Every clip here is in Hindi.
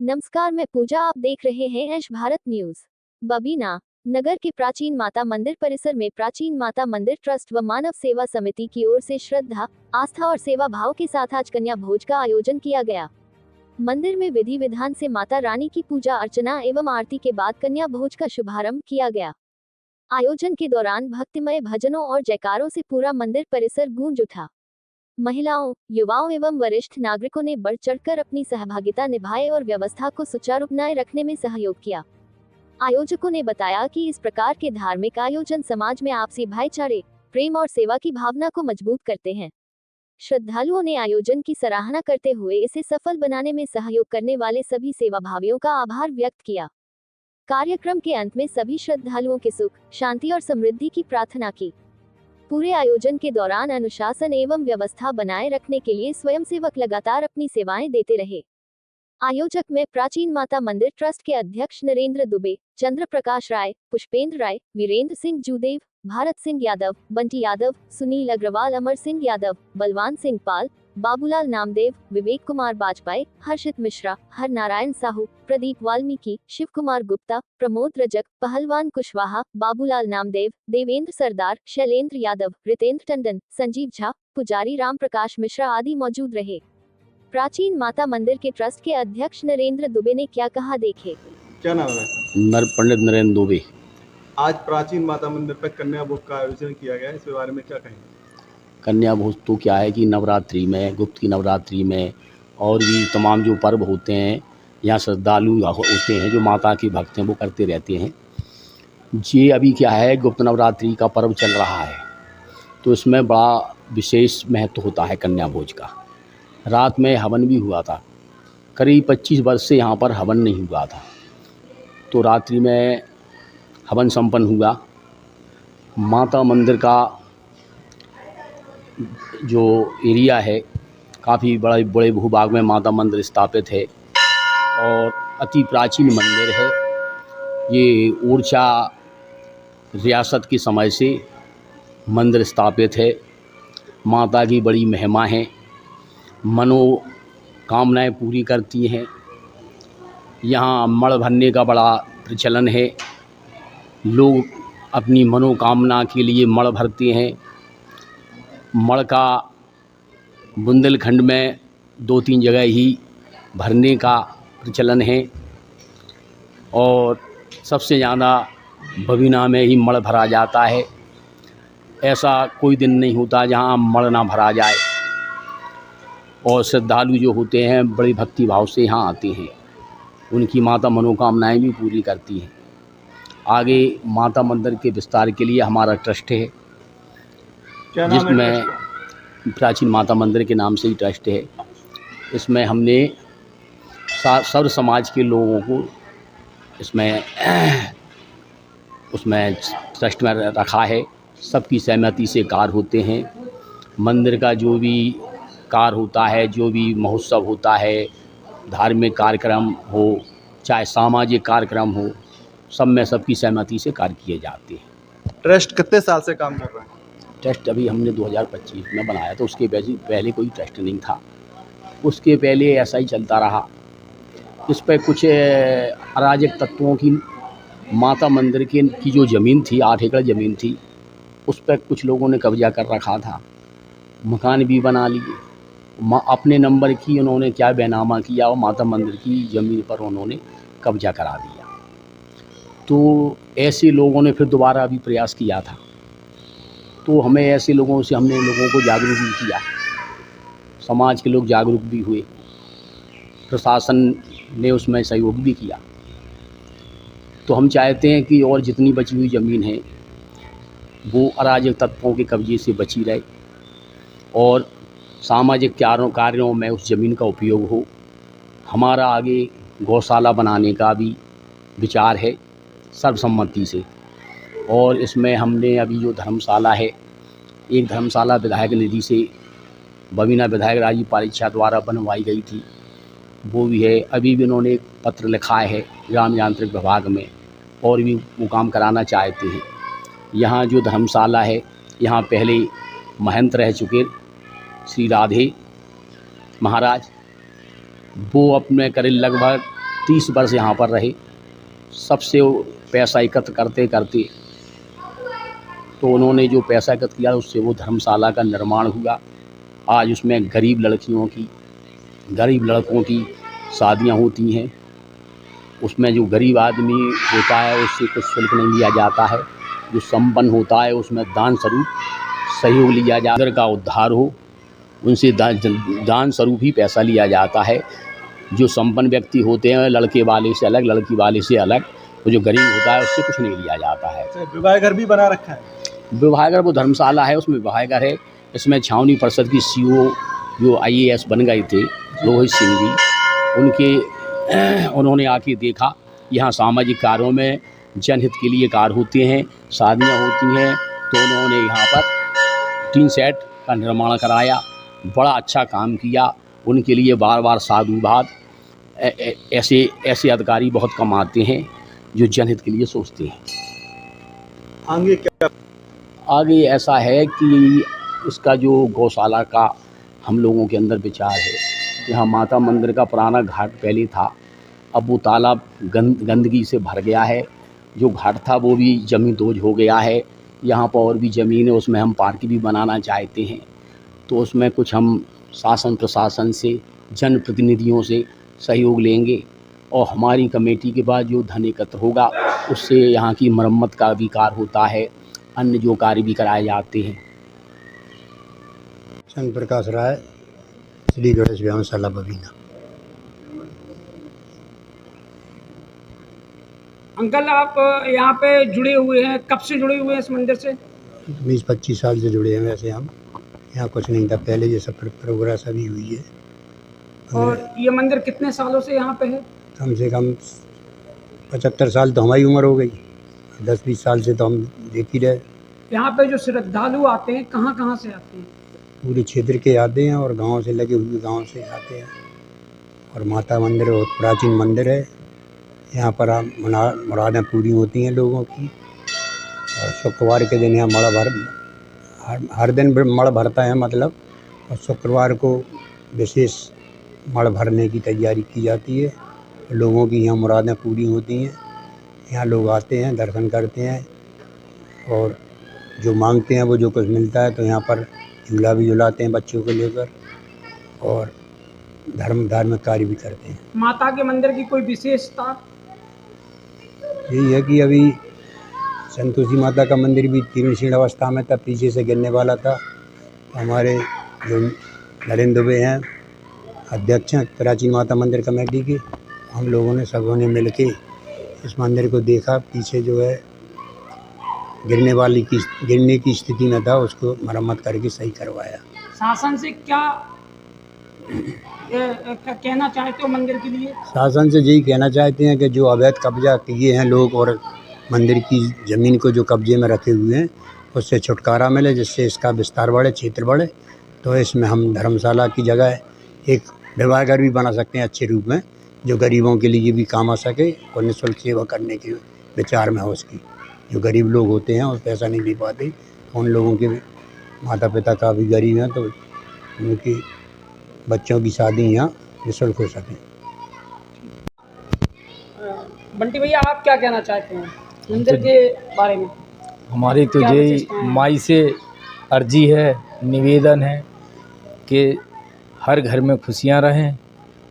नमस्कार, मैं पूजा। आप देख रहे हैं ऐश भारत न्यूज। बबीना नगर के प्राचीन माता मंदिर परिसर में प्राचीन माता मंदिर ट्रस्ट व मानव सेवा समिति की ओर से श्रद्धा, आस्था और सेवा भाव के साथ आज कन्या भोज का आयोजन किया गया। मंदिर में विधि विधान से माता रानी की पूजा अर्चना एवं आरती के बाद कन्या भोज का शुभारंभ किया गया। आयोजन के दौरान भक्तिमय भजनों और जयकारों से पूरा मंदिर परिसर गूंज उठा। महिलाओं, युवाओं एवं वरिष्ठ नागरिकों ने बढ़ चढ़कर अपनी सहभागिता निभाए और व्यवस्था को सुचारू बनाए रखने में सहयोग किया। आयोजकों ने बताया कि इस प्रकार के धार्मिक आयोजन समाज में आपसी भाईचारे, प्रेम और सेवा की भावना को मजबूत करते हैं। श्रद्धालुओं ने आयोजन की सराहना करते हुए इसे सफल बनाने में सहयोग करने वाले सभी सेवाभावियों का आभार व्यक्त किया। कार्यक्रम के अंत में सभी श्रद्धालुओं के सुख, शांति और समृद्धि की प्रार्थना की। पूरे आयोजन के दौरान अनुशासन एवं व्यवस्था बनाए रखने के लिए स्वयंसेवक लगातार अपनी सेवाएं देते रहे। आयोजक में प्राचीन माता मंदिर ट्रस्ट के अध्यक्ष नरेंद्र दुबे, चंद्र प्रकाश राय, पुष्पेंद्र राय, वीरेंद्र सिंह जूदेव, भारत सिंह यादव, बंटी यादव, सुनील अग्रवाल, अमर सिंह यादव, बलवान सिंह पाल, बाबूलाल नामदेव, विवेक कुमार बाजपेयी, हर्षित मिश्रा, हर नारायण साहू, प्रदीप वाल्मीकि, शिव कुमार गुप्ता, प्रमोद रजक, पहलवान कुशवाहा, बाबूलाल नामदेव, देवेंद्र सरदार, शैलेंद्र यादव, रितेंद्र टंडन, संजीव झा, पुजारी राम प्रकाश मिश्रा आदि मौजूद रहे। प्राचीन माता मंदिर के ट्रस्ट के अध्यक्ष नरेंद्र दुबे ने क्या कहा, देखे। क्या नाम है? पंडित नरेंद्र दुबे। आज प्राचीन माता मंदिर पर कन्या भोज का आयोजन किया गया है, इसके बारे में क्या कहेंगे? कन्या भोज तो क्या है कि नवरात्रि में, गुप्त की नवरात्रि में और भी तमाम जो पर्व होते हैं, यहाँ श्रद्धालु होते हैं जो माता के भक्त हैं वो करते रहते हैं। ये अभी क्या है, गुप्त नवरात्रि का पर्व चल रहा है तो इसमें बड़ा विशेष महत्व होता है कन्या भोज का। रात में हवन भी हुआ था, करीब 25 वर्ष से यहाँ पर हवन नहीं हुआ था, तो रात्रि में हवन संपन्न हुआ। माता मंदिर का जो एरिया है काफ़ी बड़े भूभाग में माता मंदिर स्थापित है और अति प्राचीन मंदिर है। ये ओरछा रियासत के समय से मंदिर स्थापित है। माता की बड़ी महिमा है, मनोकामनाएं पूरी करती हैं। यहाँ मण भरने का बड़ा प्रचलन है, लोग अपनी मनोकामना के लिए मण भरते हैं। मण का बुंदेलखंड में 2-3 जगह ही भरने का प्रचलन है और सबसे ज़्यादा बबीना में ही मण भरा जाता है। ऐसा कोई दिन नहीं होता जहाँ मण ना भरा जाए और श्रद्धालु जो होते हैं बड़ी भक्ति भाव से यहाँ आते हैं, उनकी माता मनोकामनाएं भी पूरी करती हैं। आगे माता मंदिर के विस्तार के लिए हमारा ट्रस्ट है, जिसमें प्राचीन माता मंदिर के नाम से ही ट्रस्ट है। इसमें हमने सर्व समाज के लोगों को उसमें ट्रस्ट में रखा है। सबकी सहमति से कार्य होते हैं। मंदिर का जो भी कार्य होता है, जो भी महोत्सव होता है, धार्मिक कार्यक्रम हो चाहे सामाजिक कार्यक्रम हो, सब में सबकी सहमति से कार्य किए जाते हैं। ट्रस्ट कितने साल से काम कर रहा है? ट्रस्ट अभी हमने 2025 में बनाया था, उसके पहले कोई ट्रस्ट नहीं था। उसके पहले ऐसा ही चलता रहा। इस पर कुछ अराजक तत्वों की माता मंदिर की जो ज़मीन थी, 8 एकड़ ज़मीन थी, उस पर कुछ लोगों ने कब्जा कर रखा था। मकान भी बना लिए, अपने नंबर की उन्होंने क्या बैनामा किया और माता मंदिर की ज़मीन पर उन्होंने कब्जा करा दिया। तो ऐसे लोगों ने फिर दोबारा अभी प्रयास किया था, तो हमने लोगों को जागरूक भी किया। समाज के लोग जागरूक भी हुए, प्रशासन ने उसमें सहयोग भी किया। तो हम चाहते हैं कि और जितनी बची हुई ज़मीन है वो अराजक तत्वों के कब्जे से बची रहे और सामाजिक कार्यों में उस ज़मीन का उपयोग हो। हमारा आगे गौशाला बनाने का भी विचार है सर्वसम्मति से, और इसमें हमने अभी जो धर्मशाला है, एक धर्मशाला विधायक निधि से बबीना विधायक राजीव पारिच्छा द्वारा बनवाई गई थी, वो भी है। अभी भी उन्होंने एक पत्र लिखा है ग्राम यांत्रिक विभाग में और भी वो काम कराना चाहते हैं। यहाँ जो धर्मशाला है, यहाँ पहले महंत रह चुके श्री राधे महाराज, वो अपने करीब लगभग 30 वर्ष यहाँ पर रहे। सबसे वो पैसा एकत्र करते करते तो उन्होंने जो पैसा एकत्र किया उससे वो धर्मशाला का निर्माण हुआ। आज उसमें गरीब लड़कों की शादियाँ होती हैं। उसमें जो गरीब आदमी होता है उससे कुछ शुल्क नहीं लिया जाता है। जो संपन्न होता है उसमें दान स्वरूप सहयोग लिया जाता है। का उद्धार हो उनसे दान स्वरूप ही पैसा लिया जाता है। जो संपन्न व्यक्ति होते हैं लड़के वाले से अलग, लड़की वाले से अलग, वो जो गरीब होता है उससे कुछ नहीं लिया जाता है। विवाह घर भी बना रखा है? विवाह घर वो धर्मशाला है, उसमें विवाह घर है। इसमें छावनी परिषद की CO जो IAS बन गए थे रोहित सिंह जी, उन्होंने आके देखा यहाँ सामाजिक कार्यों में जनहित के लिए कार्य होते हैं, शादियाँ होती हैं, तो उन्होंने यहाँ पर टीन सेट का निर्माण कराया। बड़ा अच्छा काम किया। उनके लिए बार बार साधुवाद। ऐसे अधिकारी बहुत कम आते हैं जो जनहित के लिए सोचते हैं। आगे क्या? आगे ऐसा है कि इसका जो गौशाला का हम लोगों के अंदर विचार है। यहाँ माता मंदिर का पुराना घाट पहले था, अब वो तालाब गंदगी से भर गया है। जो घाट था वो भी जमीन दोज हो गया है। यहाँ पर और भी ज़मीन है, उसमें हम पार्क भी बनाना चाहते हैं। तो उसमें कुछ हम शासन प्रशासन से, जनप्रतिनिधियों से सहयोग लेंगे और हमारी कमेटी के बाद जो धन एकत्र होगा उससे यहाँ की मरम्मत का भी कार्य होता है, अन्य जो कार्य भी कराए जाते हैं। चंद्र प्रकाश राय, श्री गणेश व्यायामशाला बबीना। अंकल आप यहाँ पे जुड़े हुए हैं, कब से जुड़े हुए हैं इस मंदिर से? 20-25 साल से जुड़े हैं। वैसे हम यहाँ कुछ नहीं था पहले, ये सब प्रोग्रेस अभी हुई है। और ये मंदिर कितने सालों से यहाँ पे है? कम से कम 75 साल तो हमारी उम्र हो गई। 10-20 साल से तो हम देख ही रहे। यहाँ पे जो श्रद्धालु आते हैं कहाँ कहाँ से आते हैं? पूरे क्षेत्र के आते हैं और गांव से लगे हुए गांव से आते हैं। और माता मंदिर बहुत प्राचीन मंदिर है। यहाँ पर मुरादें पूरी होती हैं लोगों की। और शुक्रवार के दिन यहाँ हर दिन मड़ भरता है मतलब, और शुक्रवार को विशेष मड़ भरने की तैयारी की जाती है। लोगों की यहाँ मुरादें पूरी होती हैं। यहाँ लोग आते हैं, दर्शन करते हैं और जो मांगते हैं वो जो कुछ मिलता है। तो यहाँ पर झूला भी झुलाते हैं बच्चों को लेकर और धार्मिक कार्य भी करते हैं। माता के मंदिर की कोई विशेषता? यही है कि अभी संतोषी माता का मंदिर भी जीर्ण अवस्था में था, पीछे से गिरने वाला था। हमारे जो नरेंद्र दुबे हैं अध्यक्ष हैं प्राचीन माता मंदिर कमेटी के, हम लोगों ने सबों ने मिल के इस मंदिर को देखा। पीछे जो है गिरने की स्थिति में था, उसको मरम्मत करके सही करवाया। शासन से क्या कहना चाहते हो मंदिर के लिए? शासन से यही कहना चाहते हैं कि जो अवैध कब्जा किए हैं लोग और मंदिर की ज़मीन को जो कब्जे में रखे हुए हैं उससे छुटकारा मिले, जिससे इसका विस्तार बढ़े, क्षेत्र बढ़े। तो इसमें हम धर्मशाला की जगह एक विवाह घर भी बना सकते हैं अच्छे रूप में, जो गरीबों के लिए भी काम आ सके और निःशुल्क सेवा करने के विचार में हो। उसकी जो गरीब लोग होते हैं और पैसा नहीं दे पाते, उन लोगों के माता पिता काफ़ी गरीब हैं, तो उनकी बच्चों की शादी यहाँ निःशुल्क हो सके। बंटी भैया आप क्या कहना चाहते हैं मंदिर के बारे में? हमारी तो यही माई से अर्जी है, निवेदन है कि हर घर में खुशियाँ रहें।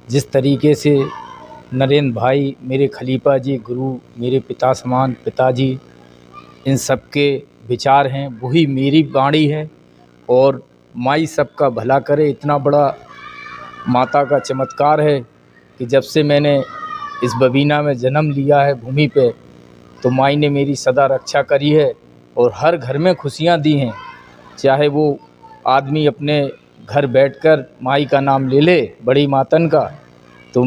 जिस तरीके से नरेंद्र भाई मेरे खलीफा जी, गुरु, मेरे पिता समान पिताजी, इन सब के विचार हैं, वही मेरी वाणी है। और माई सबका भला करे। इतना बड़ा माता का चमत्कार है कि जब से मैंने इस बबीना में जन्म लिया है भूमि पे, तो माई ने मेरी सदा रक्षा करी है और हर घर में खुशियाँ दी हैं। चाहे वो आदमी अपने घर बैठकर माई का नाम ले ले, बड़ी मातन का, तो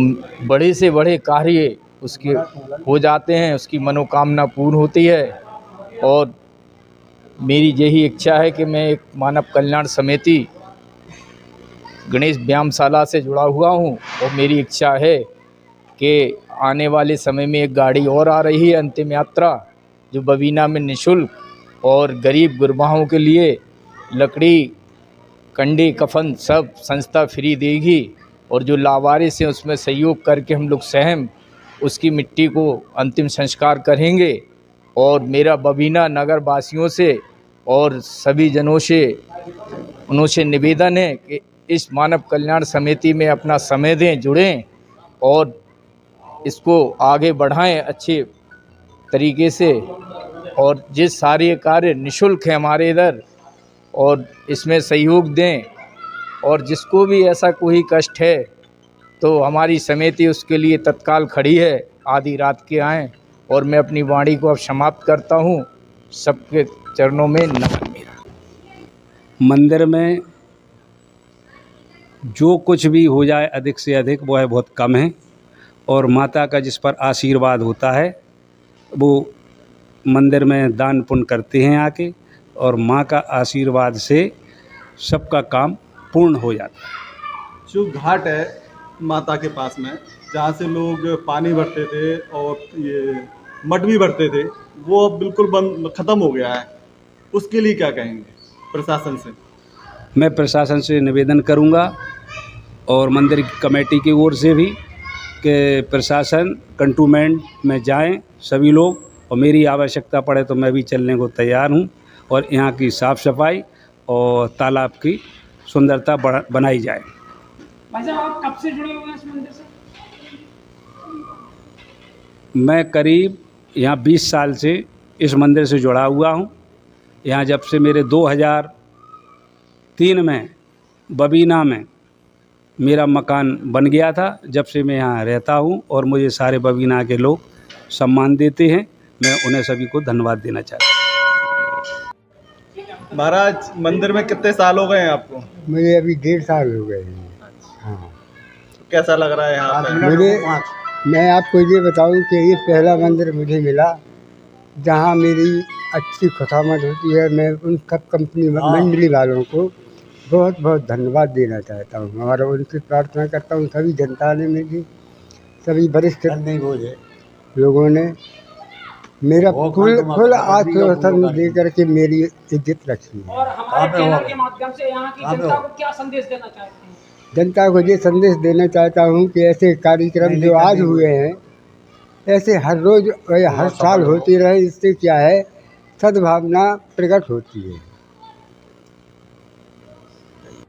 बड़े से बड़े कार्य उसके हो जाते हैं, उसकी मनोकामना पूर्ण होती है। और मेरी यही इच्छा है कि मैं एक मानव कल्याण समिति गणेश व्यायामशाला से जुड़ा हुआ हूँ और मेरी इच्छा है कि आने वाले समय में एक गाड़ी और आ रही है अंतिम यात्रा, जो बबीना में निःशुल्क और गरीब गुरबाहों के लिए लकड़ी, कंडे, कफन सब संस्था फ्री देगी। और जो लावारिस हैं उसमें सहयोग करके हम लोग सहम उसकी मिट्टी को अंतिम संस्कार करेंगे। और मेरा बबीना नगर वासियों से और सभी जनों से उनसे निवेदन है कि इस मानव कल्याण समिति में अपना समय दें, जुड़ें और इसको आगे बढ़ाएं अच्छे तरीके से। और जिस सारे कार्य निःशुल्क है हमारे इधर, और इसमें सहयोग दें। और जिसको भी ऐसा कोई कष्ट है तो हमारी समिति उसके लिए तत्काल खड़ी है। आधी रात के आएँ। और मैं अपनी वाणी को अब समाप्त करता हूँ। सबके चरणों में नमन मेरा। मंदिर में जो कुछ भी हो जाए अधिक से अधिक वो है बहुत कम है, और माता का जिस पर आशीर्वाद होता है वो मंदिर में दान पुण्य करते हैं आके, और माँ का आशीर्वाद से सबका काम पूर्ण हो जाता है। जो घाट है माता के पास में, जहाँ से लोग पानी भरते थे और ये मठ भी भरते थे, वो अब बिल्कुल बंद ख़त्म हो गया है। उसके लिए क्या कहेंगे प्रशासन से? मैं प्रशासन से निवेदन करूंगा और मंदिर की कमेटी की ओर से भी कि प्रशासन कंटोनमेंट में जाएं सभी लोग, और मेरी आवश्यकता पड़े तो मैं भी चलने को तैयार हूं, और यहाँ की साफ़ सफाई और तालाब की सुंदरता बनाई जाए। भाई साहब, आप कब से जुड़े हुए हैं इस मंदिर से? मैं करीब यहाँ 20 साल से इस मंदिर से जुड़ा हुआ हूँ। यहाँ जब से मेरे 2003 में बबीना में मेरा मकान बन गया था, जब से मैं यहाँ रहता हूँ, और मुझे सारे बबीना के लोग सम्मान देते हैं। मैं उन्हें सभी को धन्यवाद देना चाहता हूँ। महाराज, मंदिर में कितने साल हो गए हैं आपको? मुझे अभी 1.5 साल हो गए हैं। हाँ, कैसा लग रहा है यहाँ पे? मैं आपको ये बताऊं कि ये पहला मंदिर मुझे मिला जहाँ मेरी अच्छी खुशामद होती है। मैं उन सब कंपनी मंडली वालों को बहुत बहुत धन्यवाद देना चाहता हूँ। हमारा उनसे प्रार्थना करता हूँ, सभी जनता ने मेरी, सभी वरिष्ठ लोगों ने मेरा फुल आश्वासन दे करके मेरी इज्जत रखी है। और हमारे चैनल के माध्यम से यहाँ की जनता को क्या संदेश देना चाहते हैं? जनता को ये संदेश देना चाहता हूँ कि ऐसे कार्यक्रम जो आज हुए हैं ऐसे हर रोज़ हर साल होते रहे। इससे क्या है, सद्भावना प्रकट होती है।